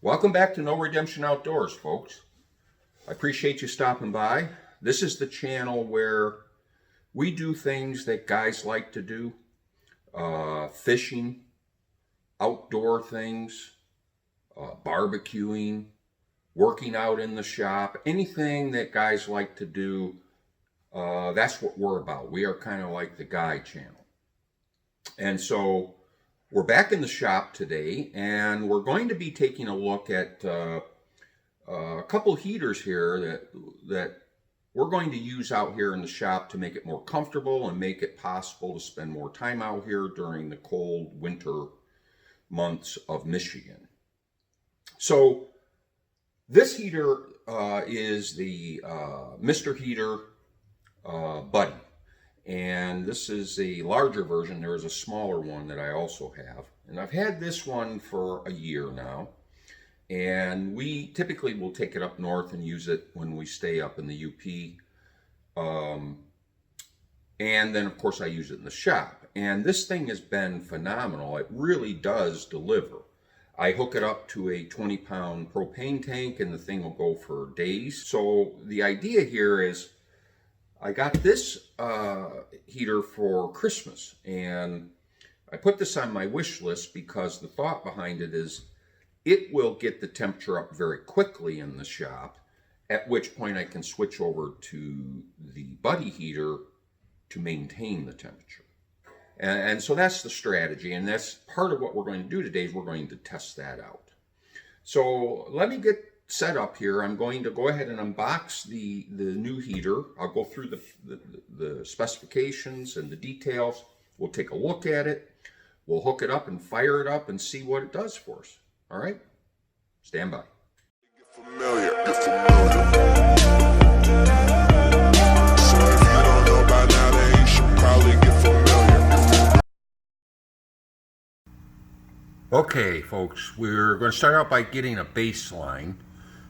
Welcome back to No Redemption Outdoors, folks. I appreciate you stopping by. This is the channel where we do things that guys like to do. Fishing, outdoor things, barbecuing, working out in the shop, anything that guys like to do, that's what we're about. We are kind of like the guy channel. And so we're back in the shop today, and we're going to be taking a look at a couple heaters here that we're going to use out here in the shop to make it more comfortable and make it possible to spend more time out here during the cold winter months of Michigan. So this heater is the Mr. Heater Buddy. And this is a larger version. There is a smaller one that I also have. And I've had this one for a year now. And we typically will take it up north and use it when we stay up in the UP. And then, of course, I use it in the shop. And this thing has been phenomenal. It really does deliver. I hook it up to a 20-pound propane tank, and the thing will go for days. So the idea here is I got this heater for Christmas, and I put this on my wish list because the thought behind it is it will get the temperature up very quickly in the shop, at which point I can switch over to the Buddy heater to maintain the temperature. And so that's the strategy, and that's part of what we're going to do today is we're going to test that out. So let me get set up here. I'm going to go ahead and unbox the new heater. I'll go through the specifications and the details. We'll take a look at it. We'll hook it up and fire it up and see what it does for us. All right? Stand by. Get familiar. So if you don't know by now, then you should probably get familiar. Okay, folks, we're going to start out by getting a baseline.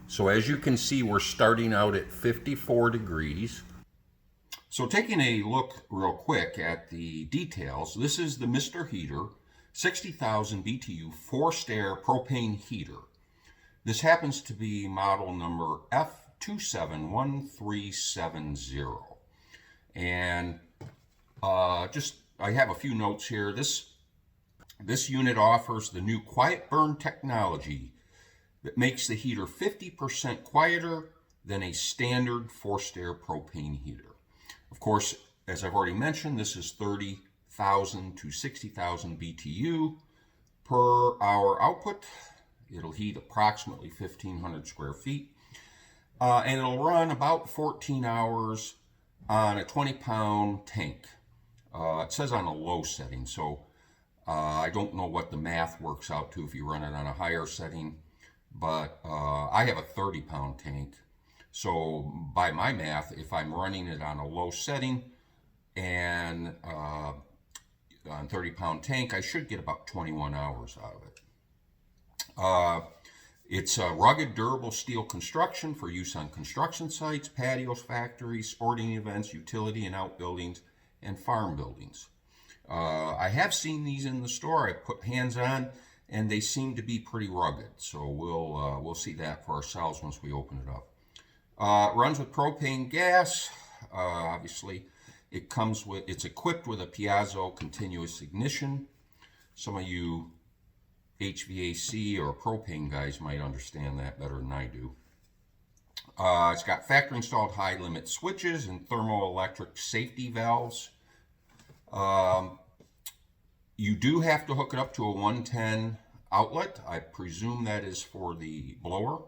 So as you can see, we're starting out at 54 degrees. So taking a look real quick at the details, this is the Mr. Heater 60,000 BTU forced-air propane heater. This happens to be model number F271370. And I have a few notes here. This unit offers the new quiet burn technology that makes the heater 50% quieter than a standard forced air propane heater. Of course, as I've already mentioned, this is 30,000 to 60,000 BTU per hour output. It'll heat approximately 1,500 square feet. And it'll run about 14 hours on a 20-pound tank. It says on a low setting, so I don't know what the math works out to if you run it on a higher setting. But I have a 30-pound tank, so by my math, if I'm running it on a low setting and on 30-pound tank, I should get about 21 hours out of it. It's a rugged, durable steel construction for use on construction sites, patios, factories, sporting events, utility and outbuildings, and farm buildings. I have seen these in the store. I put hands on, and they seem to be pretty rugged, so we'll see that for ourselves once we open it up. It runs with propane gas. Obviously, it's equipped with a piezo continuous ignition. Some of you HVAC or propane guys might understand that better than I do. It's got factory installed high limit switches and thermoelectric safety valves. You do have to hook it up to a 110 outlet. I presume that is for the blower.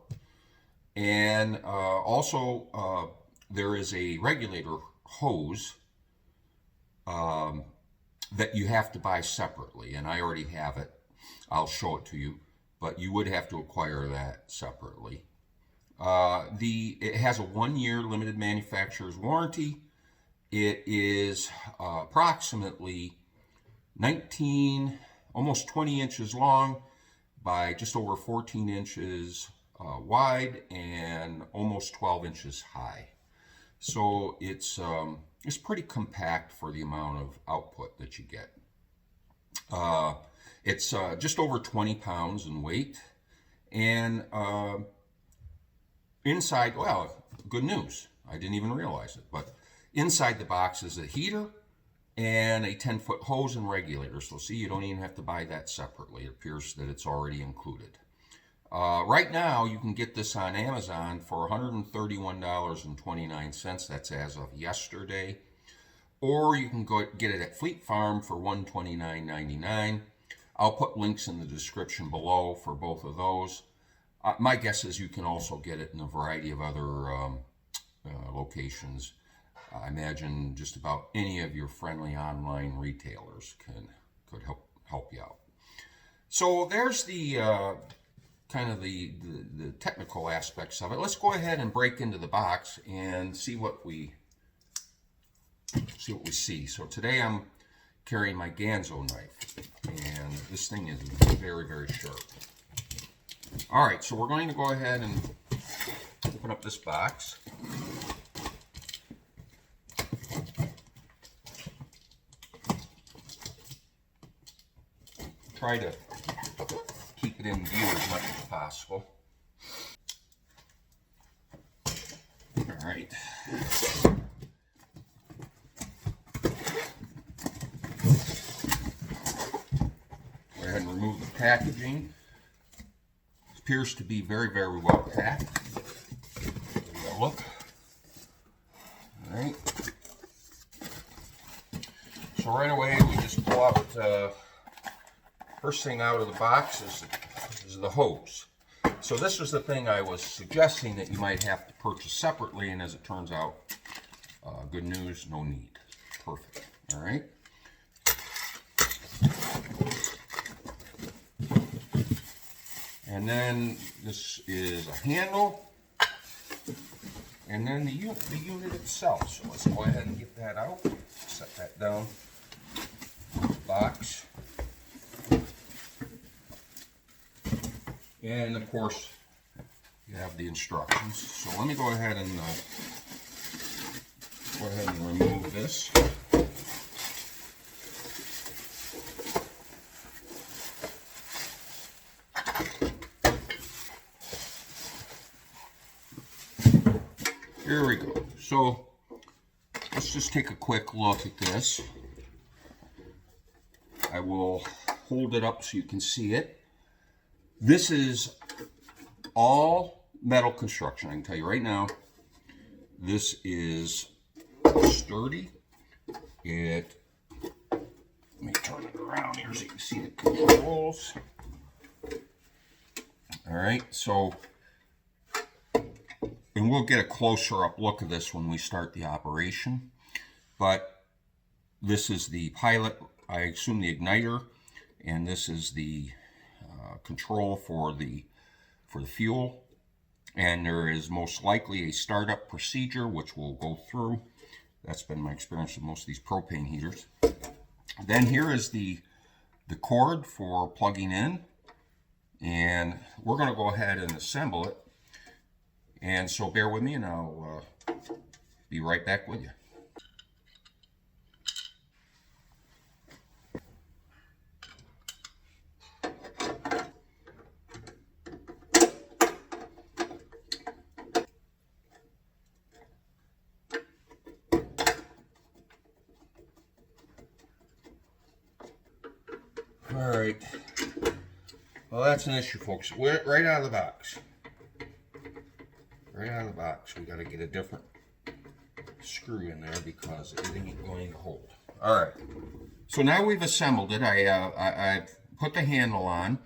And also there is a regulator hose that you have to buy separately, and I already have it. I'll show it to you, but you would have to acquire that separately. It has a 1-year limited manufacturer's warranty. It is approximately 19, almost 20 inches long by just over 14 inches wide and almost 12 inches high. So it's pretty compact for the amount of output that you get. It's just over 20 pounds in weight, And inside, well, good news. I didn't even realize it, but inside the box is a heater and a 10-foot hose and regulator. So see, you don't even have to buy that separately. It appears that it's already included. Right now, you can get this on Amazon for $131.29. That's as of yesterday. Or you can go get it at Fleet Farm for $129.99. I'll put links in the description below for both of those. My guess is you can also get it in a variety of other locations. I imagine just about any of your friendly online retailers could help you out. So there's the kind of the technical aspects of it. Let's go ahead and break into the box and see what we see. So today I'm carrying my Ganzo knife, and this thing is very, very sharp. All right, so we're going to go ahead and open up this box. Try to keep it in view as much as possible. All right. Go ahead and remove the packaging. It appears to be very, very well packed. Look. All right. So right away we just pull out. First thing out of the box is the hose. So this was the thing I was suggesting that you might have to purchase separately, and as it turns out, good news, no need. Perfect. All right. And then this is a handle, and then the unit itself. So let's go ahead and get that out. Set that down. Box. And of course, you have the instructions. So let me go ahead and remove this. Here we go. So let's just take a quick look at this. I will hold it up so you can see it. This is all metal construction. I can tell you right now, this is sturdy. Let me turn it around here so you can see the controls. All right, so, and we'll get a closer up look of this when we start the operation. But this is the pilot, I assume the igniter, and this is the control for the fuel, and there is most likely a startup procedure which we'll go through. That's been my experience with most of these propane heaters. Then here is the cord for plugging in, and we're going to go ahead and assemble it. And so bear with me, and I'll be right back with you. All right. Well, that's an issue, folks. Right out of the box. Right out of the box, we got to get a different screw in there because it ain't going to hold. All right. So now we've assembled it. I put the handle on.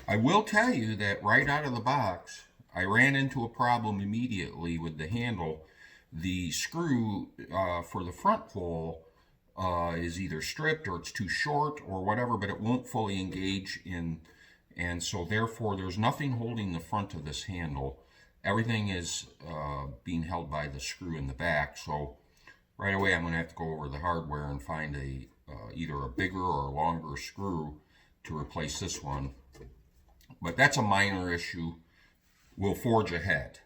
I will tell you that right out of the box, I ran into a problem immediately with the handle. The screw for the front hole is either stripped or it's too short or whatever, but it won't fully engage in, and so therefore there's nothing holding the front of this handle. Everything is being held by the screw in the back. So right away I'm going to have to go over the hardware and find either a bigger or a longer screw to replace this one. But that's a minor issue. We'll forge ahead.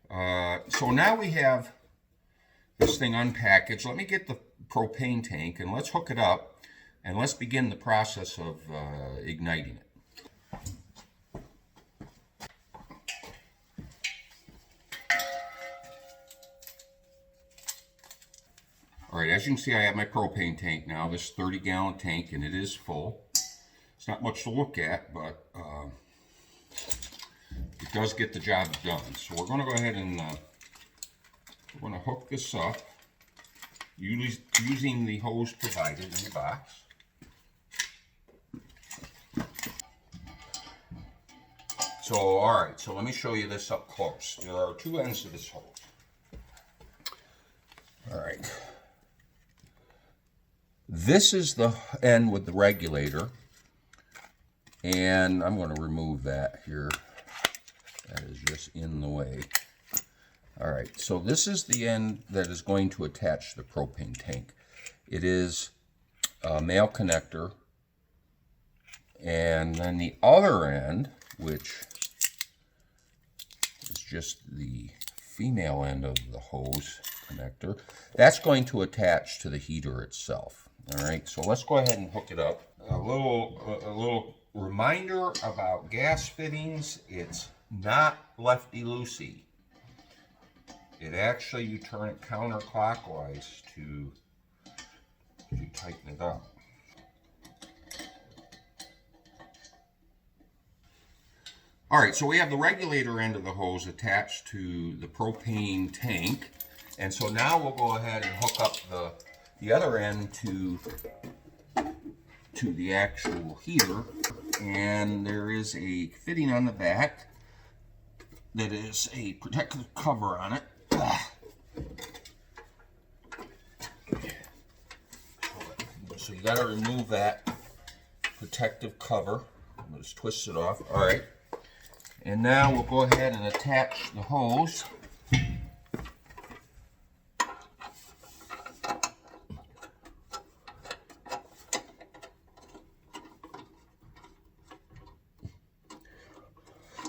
So now we have this thing unpackaged. Let me get the propane tank and let's hook it up and let's begin the process of igniting it. All right, as you can see, I have my propane tank now, this 30-gallon tank, and it is full. It's not much to look at, but it does get the job done. So we're going to go ahead and we're going to hook this up using the hose provided in the box. So, all right, so let me show you this up close. There are two ends to this hose. All right. This is the end with the regulator, and I'm going to remove that here. That is just in the way. All right, so this is the end that is going to attach the propane tank. It is a male connector, and then the other end, which is just the female end of the hose connector, that's going to attach to the heater itself. All right, so let's go ahead and hook it up. A little reminder about gas fittings: it's not lefty-loosey. It actually, you turn it counterclockwise to tighten it up. All right, so we have the regulator end of the hose attached to the propane tank. And so now we'll go ahead and hook up the other end to the actual heater. And there is a fitting on the back that is a protective cover on it. So you got to remove that protective cover. Just twist it off. All right. And now we'll go ahead and attach the hose.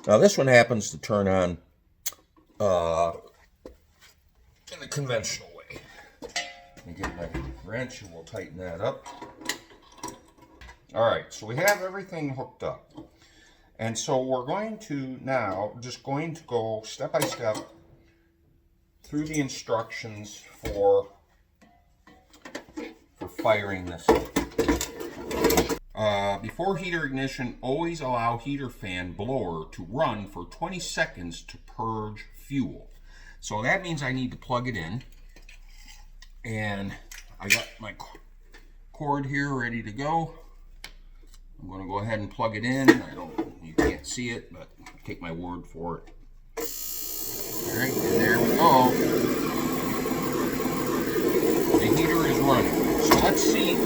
Now this one happens to turn on in the conventional way. Let me get my wrench and we'll tighten that up. All right, so we have everything hooked up. And so we're going to now just going to go step by step through the instructions for firing this up. Before heater ignition, always allow heater fan blower to run for 20 seconds to purge fuel. So that means I need to plug it in. And I got my cord here ready to go. I'm going to go ahead and plug it in. You can't see it, but take my word for it. All right, and there we go. The heater is running. So let's see.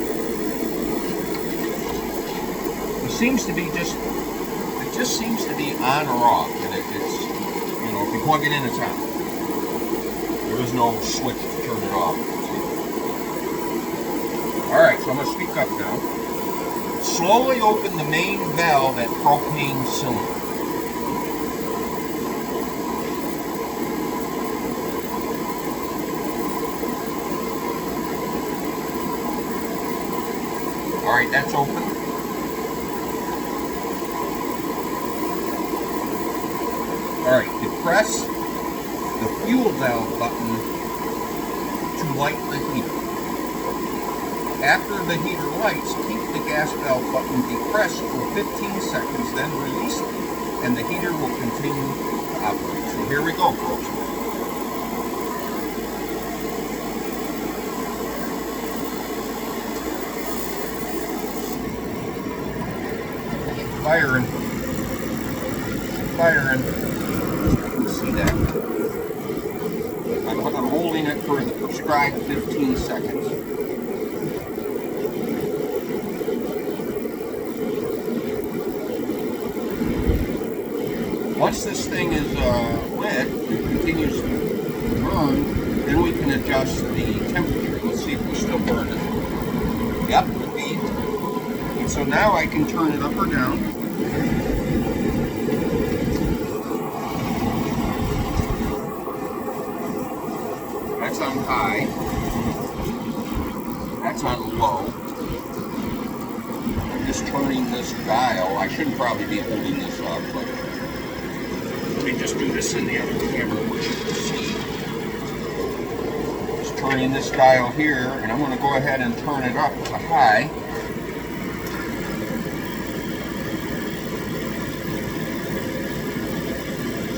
It seems to be it just seems to be on or off. And it's, you know, if you plug it in, it's on. There is no switch to turn it off. All right, so I'm going to speak up now. Slowly open the main valve at propane cylinder. All right, that's open. All right, depress the fuel valve button to light the heater. After the heater lights, keep the gas valve button depressed for 15 seconds, then release it, and the heater will continue to operate. So here we go, folks. Firing. Firing. See that? I'm holding it for the prescribed 15 seconds. Once this thing is lit, it continues to burn, then we can adjust the temperature. Let's see if we're still burning. Yep, could be. And so now I can turn it up or down. That's on high. That's on low. I'm just turning this dial. I shouldn't probably be holding this up, but let me just do this in the other camera, which you can see. Just turn operating this dial here, and I'm going to go ahead and turn it up to high.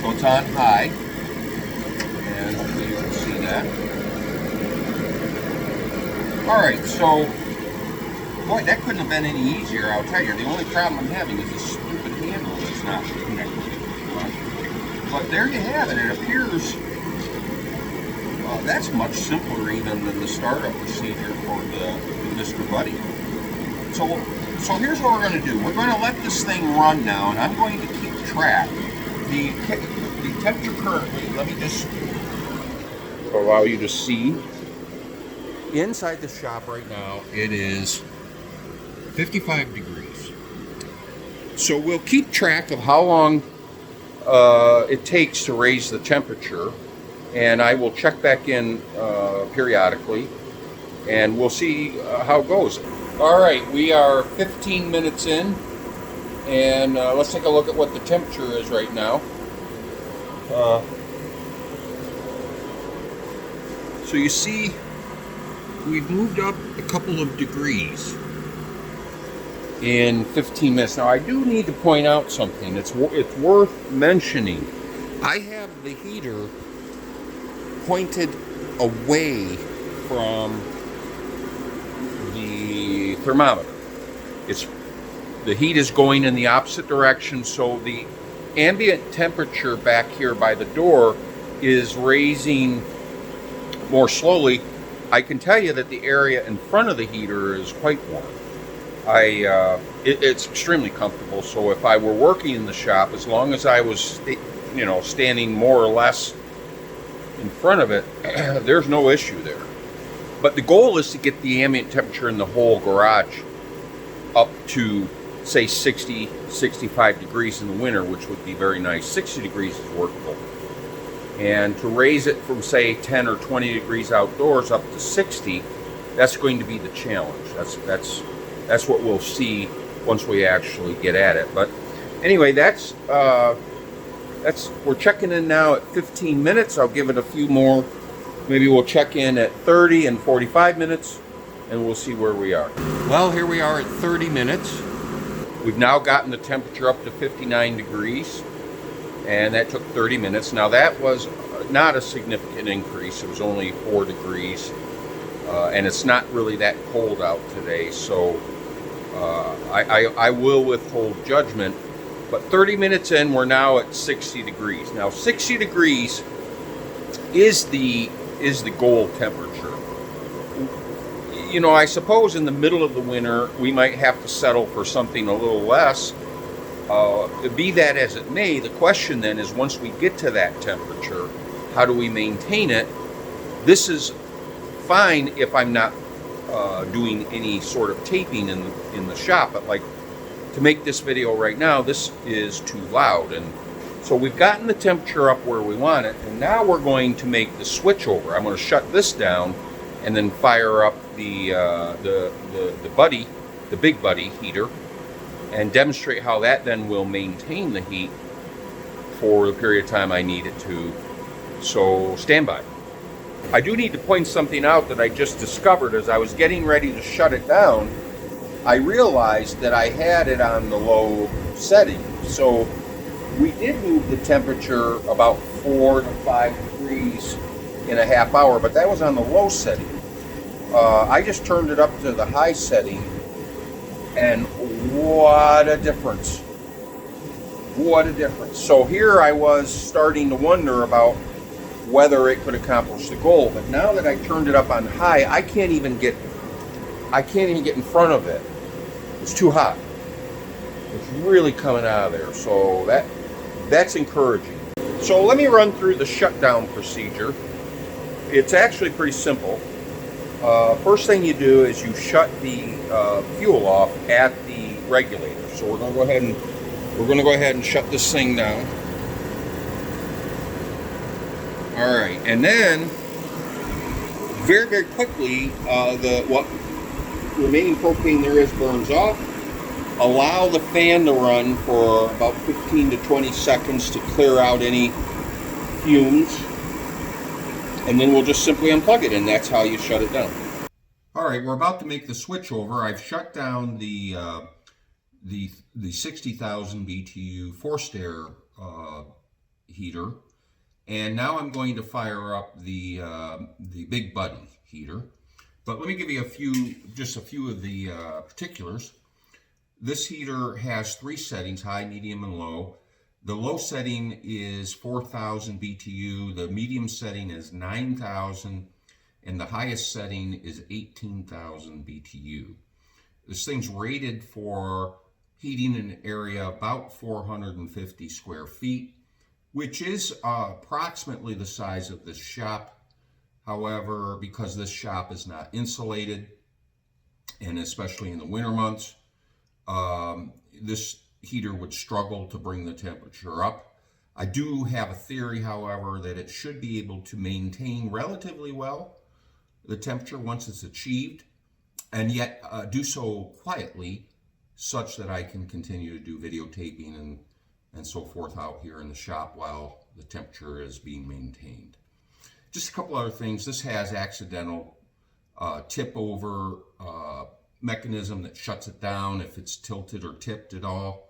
So it's on high, and hopefully you can see that. Alright, so, boy, that couldn't have been any easier, I'll tell you. The only problem I'm having is this stupid handle that's not connected. But there you have it. It appears that's much simpler even than the startup procedure for the Mr. Buddy. So here's what we're going to do. We're going to let this thing run now, and I'm going to keep track. The temperature currently, let me just allow you to see. Inside the shop right now, it is 55 degrees. So we'll keep track of how long it takes to raise the temperature, and I will check back in periodically, and we'll see how it goes. All right, we are 15 minutes in, and let's take a look at what the temperature is right now. So you see, we've moved up a couple of degrees in 15 minutes. Now I do need to point out something. It's worth mentioning. I have the heater pointed away from the thermometer. The heat is going in the opposite direction, so the ambient temperature back here by the door is raising more slowly. I can tell you that the area in front of the heater is quite warm. It's extremely comfortable. So if I were working in the shop, as long as I was, standing more or less in front of it, there's no issue there. But the goal is to get the ambient temperature in the whole garage up to, say, 60, 65 degrees in the winter, which would be very nice. 60 degrees is workable. And to raise it from, say, 10 or 20 degrees outdoors up to 60, that's going to be the challenge. That's what we'll see once we actually get at it. But anyway, we're checking in now at 15 minutes. I'll give it a few more. Maybe we'll check in at 30 and 45 minutes, and we'll see where we are. Well, here we are at 30 minutes. We've now gotten the temperature up to 59 degrees, and that took 30 minutes. Now that was not a significant increase. It was only 4 degrees, and it's not really that cold out today, so I will withhold judgment. But 30 minutes in, we're now at 60 degrees. Now 60 degrees is the goal temperature. I suppose in the middle of the winter we might have to settle for something a little less. Be that as it may, the question then is, once we get to that temperature, how do we maintain it? This is fine if I'm not doing any sort of taping in the shop, but like to make this video right now, this is too loud. And so we've gotten the temperature up where we want it, and now we're going to make the switch over. I'm going to shut this down and then fire up the Big Buddy heater, and demonstrate how that then will maintain the heat for the period of time I need it to. So stand by. I do need to point something out that I just discovered as I was getting ready to shut it down. I realized that I had it on the low setting. So we did move the temperature about 4 to 5 degrees in a half hour, but that was on the low setting. I just turned it up to the high setting, and what a difference. What a difference. So here I was starting to wonder about whether it could accomplish the goal, but now that I turned it up on high, I can't even get in front of it. It's too hot. It's really coming out of there. So that's encouraging. So let me run through the shutdown procedure. It's actually pretty simple. First thing you do is you shut the fuel off at the regulator. So we're going to go ahead and shut this thing down. All right, and then very, very quickly, what remaining propane there is burns off. Allow the fan to run for about 15 to 20 seconds to clear out any fumes. and then we'll just simply unplug it, and that's how you shut it down. All right, we're about to make the switch over. I've shut down the 60,000 BTU forced air heater, and now I'm going to fire up the Big Buddy heater. But let me give you just a few of the particulars. This heater has 3 settings: high, medium, and low. The low setting is 4,000 BTU, the medium setting is 9,000, and the highest setting is 18,000 BTU. This thing's rated for heating an area about 450 square feet, which is approximately the size of this shop. However, because this shop is not insulated, and especially in the winter months, this heater would struggle to bring the temperature up. I do have a theory, however, that it should be able to maintain relatively well the temperature once it's achieved, and yet do so quietly, such that I can continue to do videotaping and so forth out here in the shop while the temperature is being maintained. Just a couple other things. This has accidental tip over mechanism that shuts it down if it's tilted or tipped at all.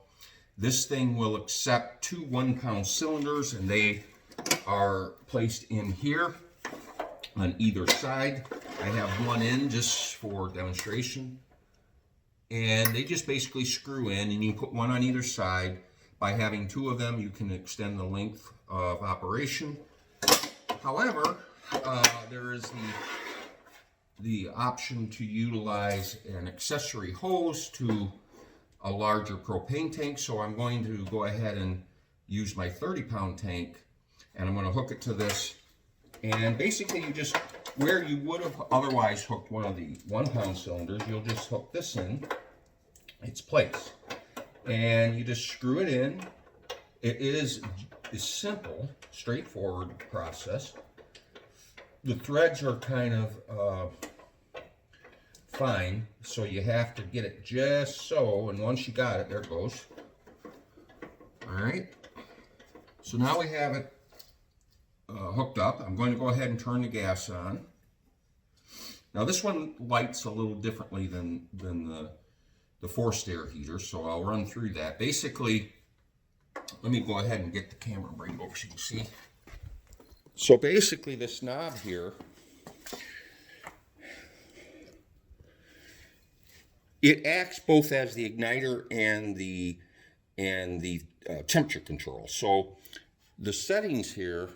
This thing will accept 2 1-pound cylinders, and they are placed in here on either side. I have one in just for demonstration, and they just basically screw in, and you can put one on either side. By having 2 of them, you can extend the length of operation. However, there is the option to utilize an accessory hose to a larger propane tank, so I'm going to go ahead and use my 30-pound tank, and I'm going to hook it to this, and basically you just, where you would have otherwise hooked one of the 1-pound cylinders, you'll just hook this in its place, and you just screw it in. It is a simple, straightforward process. The threads are kind of fine, so you have to get it just so, and once you got it, there it goes. All right, so now we have it hooked up. I'm going to go ahead and turn the gas on. Now this one lights a little differently than the forced air heater, so I'll run through that. Basically, let me go ahead and get the camera and bring it over so you can see. So basically this knob here, it acts both as the igniter and the temperature control. So the settings here: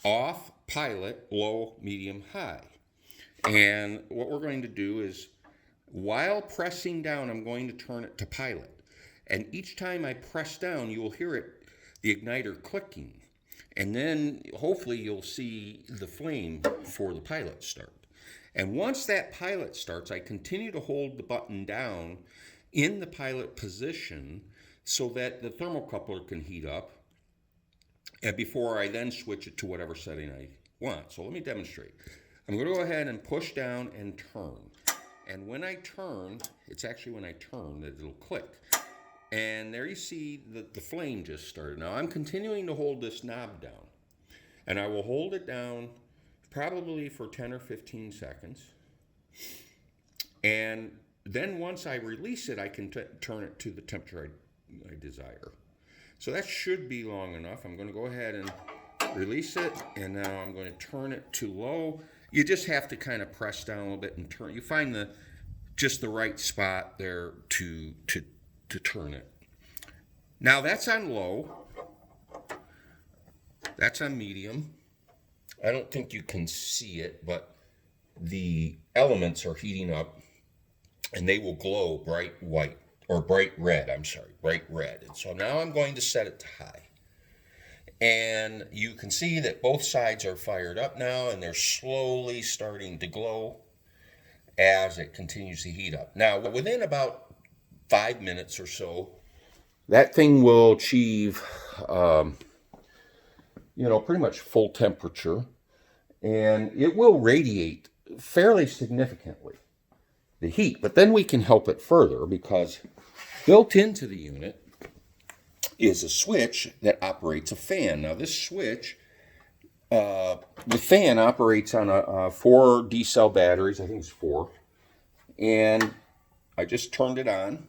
off, pilot, low, medium, high. And what we're going to do is, while pressing down, I'm going to turn it to pilot. And each time I press down, you will hear it, the igniter clicking. And then hopefully you'll see the flame for the pilot start. And once that pilot starts, I continue to hold the button down in the pilot position so that the thermocoupler can heat up, and before I then switch it to whatever setting I want. So let me demonstrate. I'm going to go ahead and push down and turn. And when I turn, it's actually when I turn that it'll click. And there you see that the flame just started. Now I'm continuing to hold this knob down, and I will hold it down probably for 10 or 15 seconds. And then once I release it, I can turn it to the temperature I desire. So that should be long enough. I'm going to go ahead and release it, and now I'm going to turn it to low. You just have to kind of press down a little bit and turn. You find just the right spot there to turn it. Now that's on low. That's on medium. I don't think you can see it, but the elements are heating up, and they will glow bright white, or bright red, bright red. And so now I'm going to set it to high. And you can see that both sides are fired up now, and they're slowly starting to glow as it continues to heat up. Now, within about 5 minutes or so, that thing will achieve, pretty much full temperature, and it will radiate fairly significantly the heat. But then we can help it further, because built into the unit is a switch that operates a fan. Now this switch the fan operates on a 4 D-cell batteries. I think it's 4. And I just turned it on.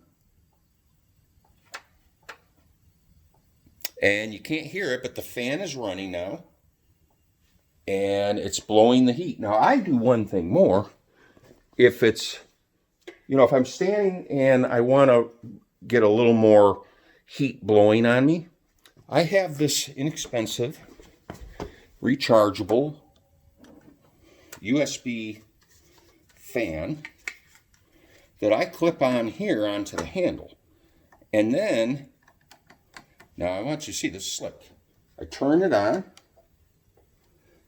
And you can't hear it, but the fan is running now. And it's blowing the heat. Now, I do one thing more. If it's, if I'm standing and I want to get a little more heat blowing on me, I have this inexpensive, rechargeable USB fan that I clip on here onto the handle. And then, now I want you to see this slick. I turn it on.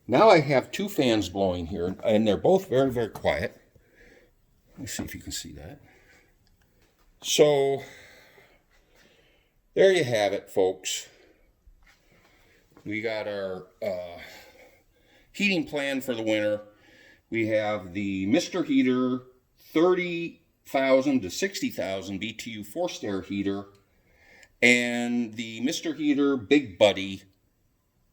Now I have 2 fans blowing here, and they're both very, very quiet. Let me see if you can see that. So, there you have it, folks. We got our heating plan for the winter. We have the Mr. Heater 30,000 to 60,000 BTU forced air heater, and the Mr. Heater Big Buddy.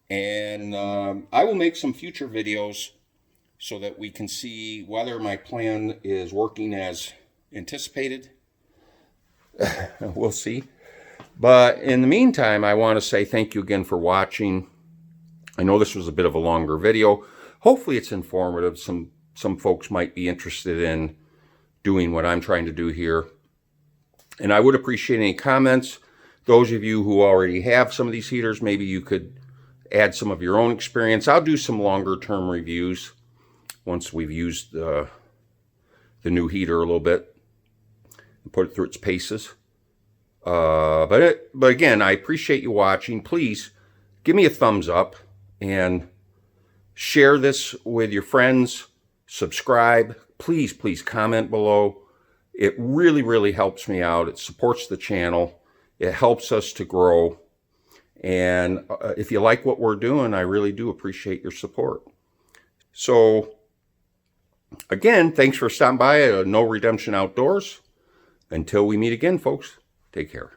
And I will make some future videos so that we can see whether my plan is working as anticipated. We'll see. But in the meantime, I want to say thank you again for watching. I know this was a bit of a longer video. Hopefully it's informative. Some folks might be interested in doing what I'm trying to do here. And I would appreciate any comments. Those of you who already have some of these heaters, maybe you could add some of your own experience. I'll do some longer term reviews once we've used the new heater a little bit and put it through its paces. But again, I appreciate you watching. Please give me a thumbs up and share this with your friends. Subscribe. Please, please comment below. It really, really helps me out. It supports the channel. It helps us to grow. And if you like what we're doing, I really do appreciate your support. So, again, thanks for stopping by at No Redemption Outdoors. Until we meet again, folks, take care.